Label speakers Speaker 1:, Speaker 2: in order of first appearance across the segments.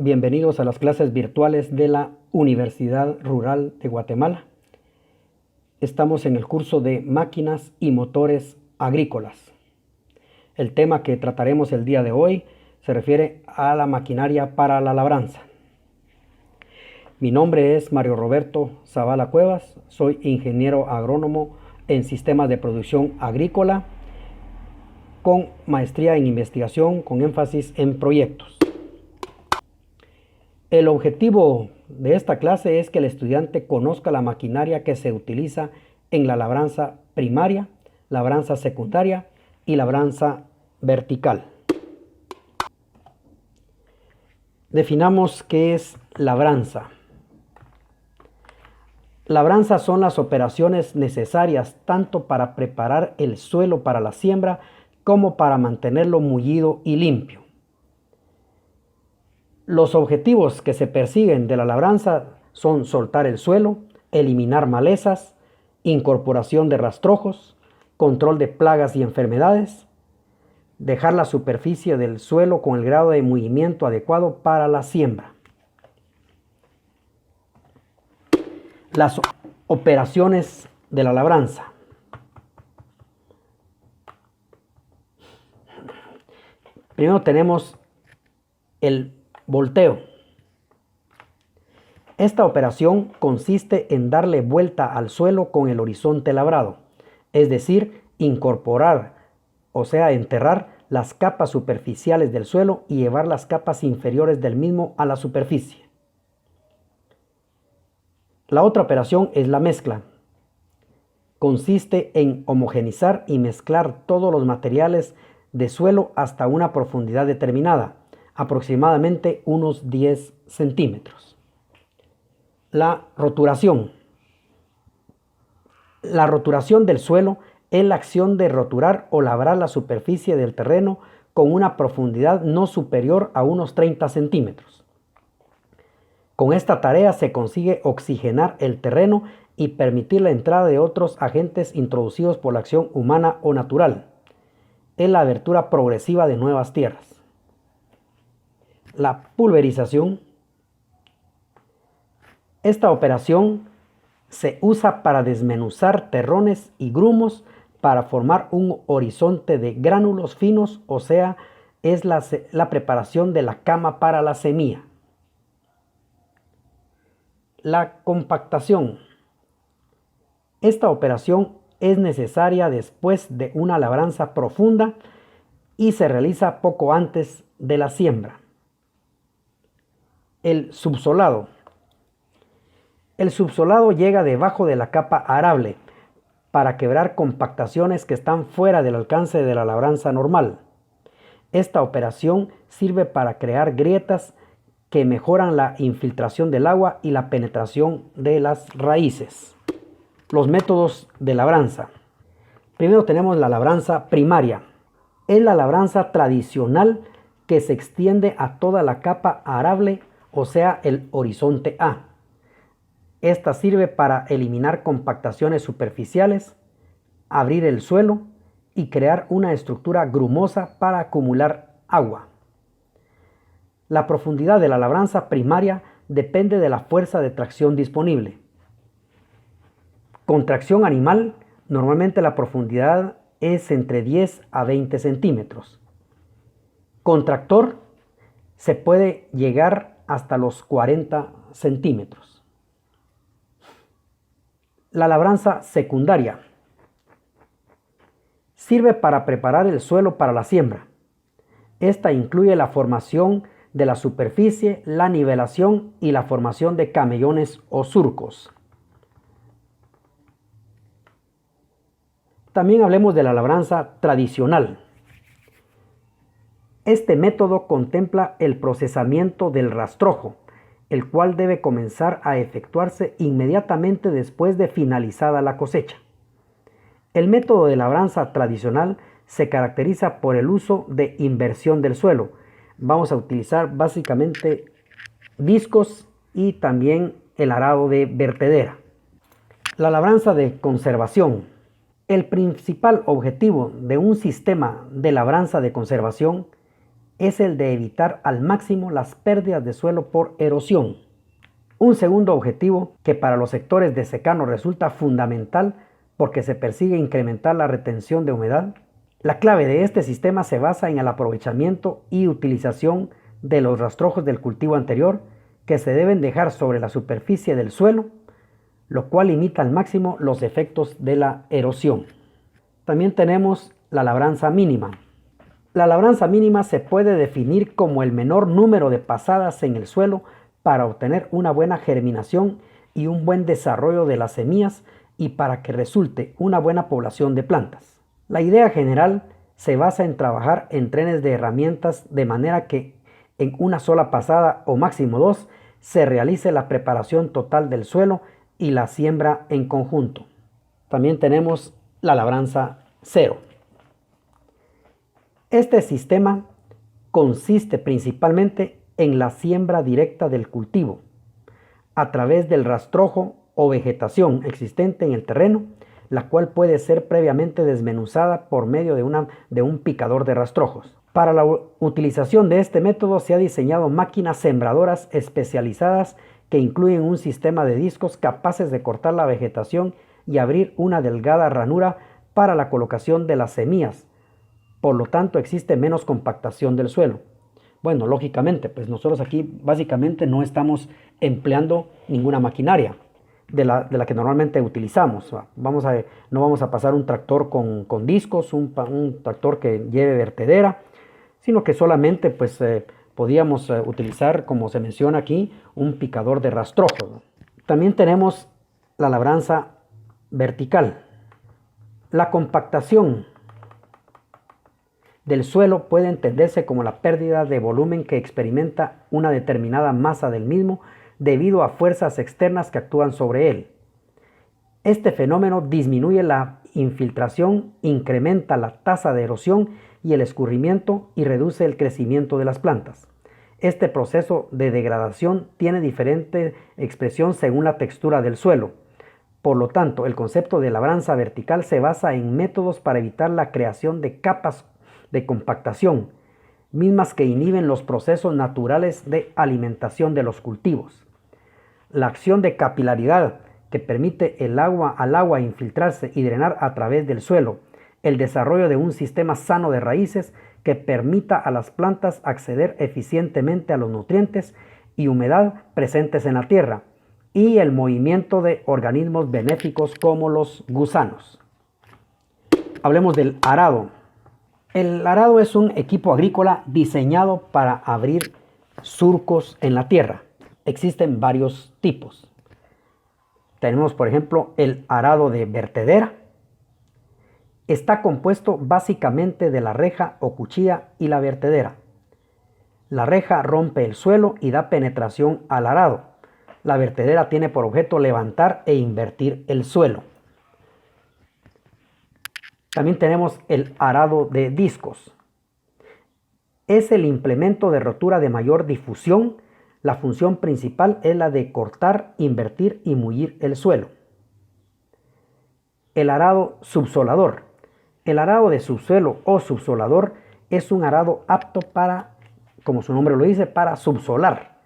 Speaker 1: Bienvenidos a las clases virtuales de la Universidad Rural de Guatemala. Estamos en el curso de máquinas y motores agrícolas. El tema que trataremos el día de hoy se refiere a la maquinaria para la labranza. Mi nombre es Mario Roberto Zavala Cuevas, soy ingeniero agrónomo en sistemas de producción agrícola con maestría en investigación con énfasis en proyectos. El objetivo de esta clase es que el estudiante conozca la maquinaria que se utiliza en la labranza primaria, labranza secundaria y labranza vertical. Definamos qué es labranza. Labranza son las operaciones necesarias tanto para preparar el suelo para la siembra como para mantenerlo mullido y limpio. Los objetivos que se persiguen de la labranza son soltar el suelo, eliminar malezas, incorporación de rastrojos, control de plagas y enfermedades, dejar la superficie del suelo con el grado de movimiento adecuado para la siembra. Las operaciones de la labranza. Primero tenemos el volteo. Esta operación consiste en darle vuelta al suelo con el horizonte labrado, es decir, incorporar, o sea, enterrar las capas superficiales del suelo y llevar las capas inferiores del mismo a la superficie. La otra operación es la mezcla. Consiste en homogeneizar y mezclar todos los materiales de suelo hasta una profundidad determinada, aproximadamente unos 10 centímetros. La roturación. La roturación del suelo es la acción de roturar o labrar la superficie del terreno con una profundidad no superior a unos 30 centímetros. Con esta tarea se consigue oxigenar el terreno y permitir la entrada de otros agentes introducidos por la acción humana o natural. Es la abertura progresiva de nuevas tierras. La pulverización. Esta operación se usa para desmenuzar terrones y grumos para formar un horizonte de gránulos finos, o sea, es la preparación de la cama para la semilla. La compactación. Esta operación es necesaria después de una labranza profunda y se realiza poco antes de la siembra. El subsolado. El subsolado llega debajo de la capa arable para quebrar compactaciones que están fuera del alcance de la labranza normal. Esta operación sirve para crear grietas que mejoran la infiltración del agua y la penetración de las raíces. Los métodos de labranza. Primero tenemos la labranza primaria. Es la labranza tradicional que se extiende a toda la capa arable, o sea, el horizonte A. Esta sirve para eliminar compactaciones superficiales, abrir el suelo y crear una estructura grumosa para acumular agua. La profundidad de la labranza primaria depende de la fuerza de tracción disponible. Con tracción animal, normalmente la profundidad es entre 10 a 20 centímetros. Con tractor se puede llegar hasta los 40 centímetros. La labranza secundaria sirve para preparar el suelo para la siembra. Esta incluye la formación de la superficie, la nivelación y la formación de camellones o surcos. También hablemos de la labranza tradicional. Este método contempla el procesamiento del rastrojo, el cual debe comenzar a efectuarse inmediatamente después de finalizada la cosecha. El método de labranza tradicional se caracteriza por el uso de inversión del suelo. Vamos a utilizar básicamente discos y también el arado de vertedera. La labranza de conservación. El principal objetivo de un sistema de labranza de conservación es el de evitar al máximo las pérdidas de suelo por erosión. Un segundo objetivo que para los sectores de secano resulta fundamental porque se persigue incrementar la retención de humedad. La clave de este sistema se basa en el aprovechamiento y utilización de los rastrojos del cultivo anterior que se deben dejar sobre la superficie del suelo, lo cual limita al máximo los efectos de la erosión. También tenemos la labranza mínima. La labranza mínima se puede definir como el menor número de pasadas en el suelo para obtener una buena germinación y un buen desarrollo de las semillas y para que resulte una buena población de plantas. La idea general se basa en trabajar en trenes de herramientas de manera que en una sola pasada o máximo dos se realice la preparación total del suelo y la siembra en conjunto. También tenemos la labranza cero. Este sistema consiste principalmente en la siembra directa del cultivo a través del rastrojo o vegetación existente en el terreno, la cual puede ser previamente desmenuzada por medio de un picador de rastrojos. Para la utilización de este método se ha diseñado máquinas sembradoras especializadas que incluyen un sistema de discos capaces de cortar la vegetación y abrir una delgada ranura para la colocación de las semillas. Por lo tanto, existe menos compactación del suelo. Bueno, lógicamente, pues nosotros aquí básicamente no estamos empleando ninguna maquinaria de la que normalmente utilizamos. No vamos a pasar un tractor con discos, un tractor que lleve vertedera, sino que solamente pues podíamos utilizar, como se menciona aquí, un picador de rastrojos. También tenemos la labranza vertical. La compactación del suelo puede entenderse como la pérdida de volumen que experimenta una determinada masa del mismo debido a fuerzas externas que actúan sobre él. Este fenómeno disminuye la infiltración, incrementa la tasa de erosión y el escurrimiento y reduce el crecimiento de las plantas. Este proceso de degradación tiene diferente expresión según la textura del suelo. Por lo tanto, el concepto de labranza vertical se basa en métodos para evitar la creación de capas de compactación, mismas que inhiben los procesos naturales de alimentación de los cultivos. La acción de capilaridad que permite al agua infiltrarse y drenar a través del suelo, el desarrollo de un sistema sano de raíces que permita a las plantas acceder eficientemente a los nutrientes y humedad presentes en la tierra, y el movimiento de organismos benéficos como los gusanos. Hablemos del arado. El arado es un equipo agrícola diseñado para abrir surcos en la tierra. Existen varios tipos. Tenemos, por ejemplo, el arado de vertedera. Está compuesto básicamente de la reja o cuchilla y la vertedera. La reja rompe el suelo y da penetración al arado. La vertedera tiene por objeto levantar e invertir el suelo. También tenemos el arado de discos. Es el implemento de rotura de mayor difusión. La función principal es la de cortar, invertir y mullir el suelo. El arado subsolador. El arado de subsuelo o subsolador es un arado apto para, como su nombre lo dice, para subsolar.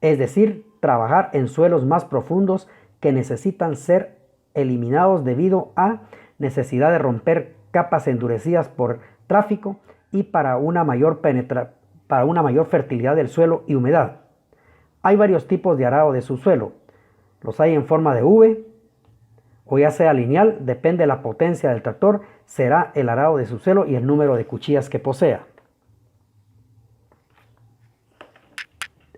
Speaker 1: Es decir, trabajar en suelos más profundos que necesitan ser eliminados debido a necesidad de romper capas endurecidas por tráfico y para una mayor fertilidad del suelo y humedad. Hay varios tipos de arado de subsuelo. Los hay en forma de V o ya sea lineal, depende de la potencia del tractor, será el arado de subsuelo y el número de cuchillas que posea.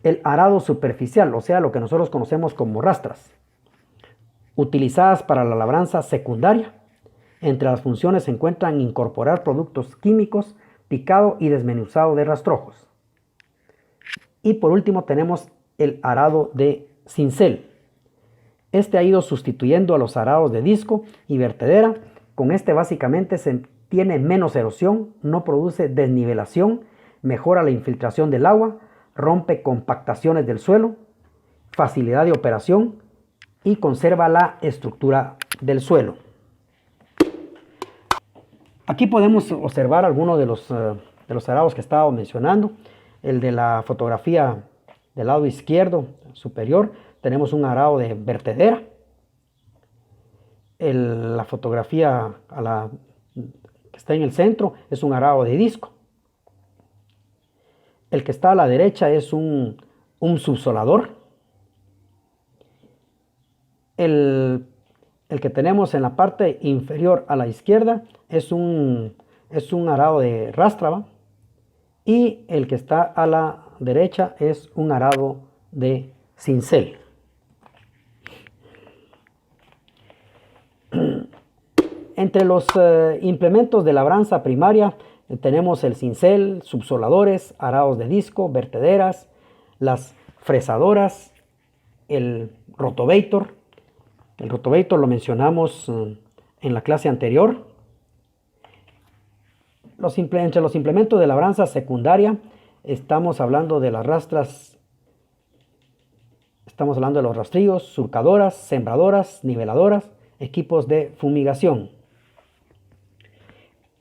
Speaker 1: El arado superficial, o sea, lo que nosotros conocemos como rastras, utilizadas para la labranza secundaria. Entre las funciones se encuentran incorporar productos químicos, picado y desmenuzado de rastrojos. Y por último tenemos el arado de cincel. Este ha ido sustituyendo a los arados de disco y vertedera. Con este básicamente se tiene menos erosión, no produce desnivelación, mejora la infiltración del agua, rompe compactaciones del suelo, facilidad de operación y conserva la estructura del suelo. Aquí podemos observar algunos de los los arados que estaba mencionando. El de la fotografía del lado izquierdo superior, tenemos un arado de vertedera. La fotografía que está en el centro es un arado de disco. El que está a la derecha es un subsolador. El que tenemos en la parte inferior a la izquierda es un arado de rástraba. Y el que está a la derecha es un arado de cincel. Entre los implementos de labranza primaria tenemos el cincel, subsoladores, arados de disco, vertederas, las fresadoras, el rotavator. El rotavator lo mencionamos en la clase anterior. Entre los implementos de labranza secundaria estamos hablando de las rastras, estamos hablando de los rastrillos, surcadoras, sembradoras, niveladoras, equipos de fumigación.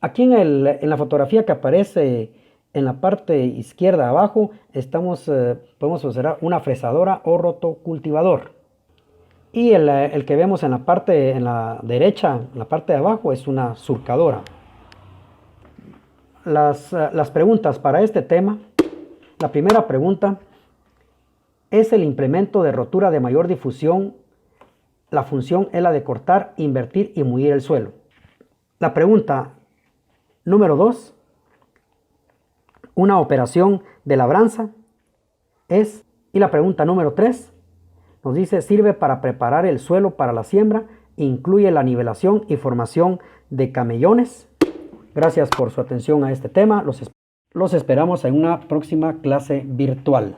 Speaker 1: Aquí en la fotografía que aparece en la parte izquierda abajo podemos observar una fresadora o rotocultivador. Y el que vemos en la derecha, en la parte de abajo, es una surcadora. Las preguntas para este tema. La primera pregunta: ¿es el implemento de rotura de mayor difusión? La función es la de cortar, invertir y mullir el suelo. La pregunta número 2: ¿una operación de labranza es? Y la pregunta número 3 nos dice: ¿sirve para preparar el suelo para la siembra? ¿Incluye la nivelación y formación de camellones? Gracias por su atención a este tema. Los esperamos en una próxima clase virtual.